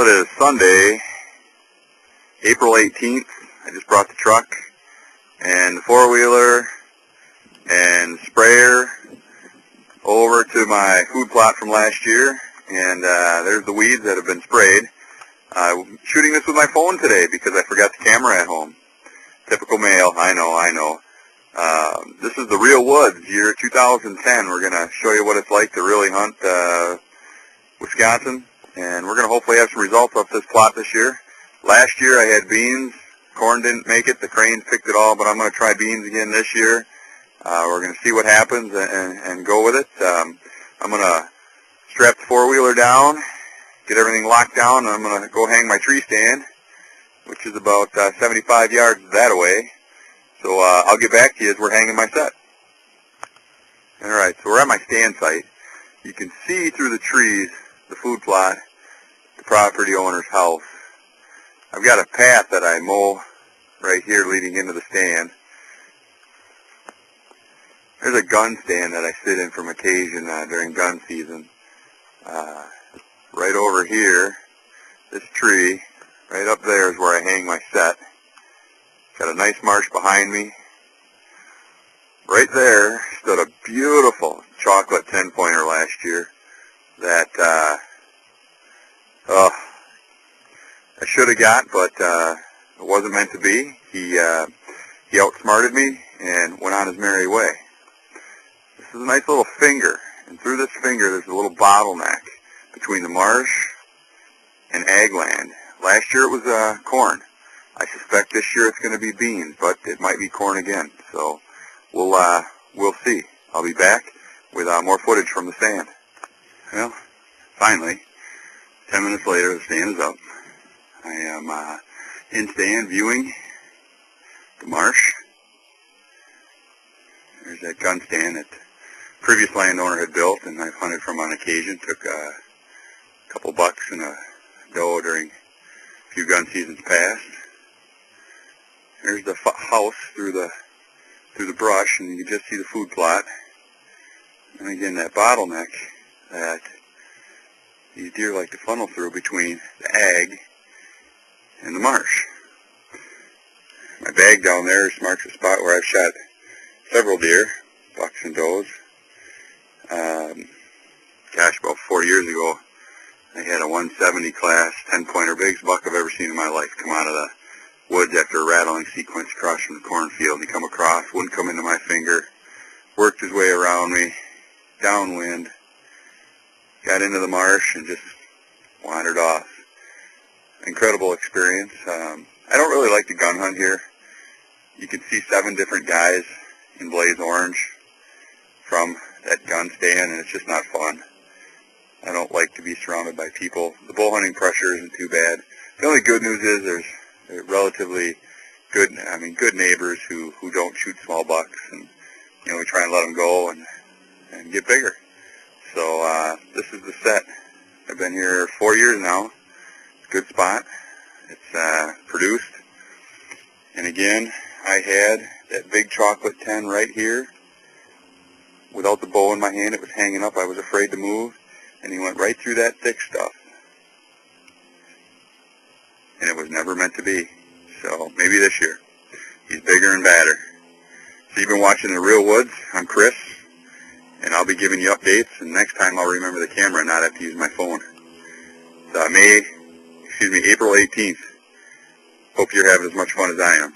Well, it is Sunday, April 18th. I just brought the truck and the four-wheeler and sprayer over to my food plot from last year, and there's the weeds that have been sprayed. I'm shooting this with my phone today because I forgot the camera at home. Typical male, I know. This is the Real Woods, year 2010. We're going to show you what it's like to really hunt Wisconsin, and we're going to hopefully have some results off this plot this year. Last year I had beans. Corn didn't make it. The cranes picked it all, but I'm going to try beans again this year. We're going to see what happens and go with it. I'm going to strap the four-wheeler down, get everything locked down, and I'm going to go hang my tree stand, which is about 75 yards that away. So I'll get back to you as we're hanging my set. Alright, so we're at my stand site. You can see through the trees, the food plot, the property owner's house. I've got a path that I mow right here leading into the stand. There's a gun stand that I sit in from occasion during gun season. Right over here, this tree, right up there is where I hang my set. Got a nice marsh behind me. Right there stood a beautiful chocolate 10-pointer last year that I should have got, but it wasn't meant to be. He outsmarted me and went on his merry way. This is a nice little finger, and through this finger there's a little bottleneck between the marsh and ag land. Last year it was corn. I suspect this year it's going to be beans, but it might be corn again. So we'll see. I'll be back with more footage from the stand. Well, finally, 10 minutes later, the stand is up. I am in stand viewing the marsh. There's that gun stand that the previous landowner had built, and I've hunted from on occasion. Took a couple bucks and a doe during a few gun seasons past. There's the house through the brush, and you can just see the food plot. And again, that bottleneck that these deer like to funnel through between the ag and the marsh. My bag down there marks a spot where I've shot several deer, bucks and does. About 4 years ago, I had a 170 class 10-pointer, biggest buck I've ever seen in my life, come out of the woods after a rattling sequence across from the cornfield. He come across, wouldn't come into my finger, worked his way around me, downwind, got into the marsh, and just wandered off. Incredible experience. I don't really like to gun hunt here. You can see 7 different guys in blaze orange from that gun stand, and it's just not fun. I don't like to be surrounded by people. The bull hunting pressure isn't too bad. The only good news is there's relatively good neighbors who don't shoot small bucks, and we try and let them go and get bigger. So this is the set. I've been here 4 years now. It's a good spot. It's produced. And again, I had that big chocolate 10 right here. Without the bow in my hand, it was hanging up. I was afraid to move, and he went right through that thick stuff. And it was never meant to be. So maybe this year. He's bigger and badder. So you've been watching The Real Woods. I'm Chris, and I'll be giving you updates, and next time I'll remember the camera and not have to use my phone. It's April 18th. Hope you're having as much fun as I am.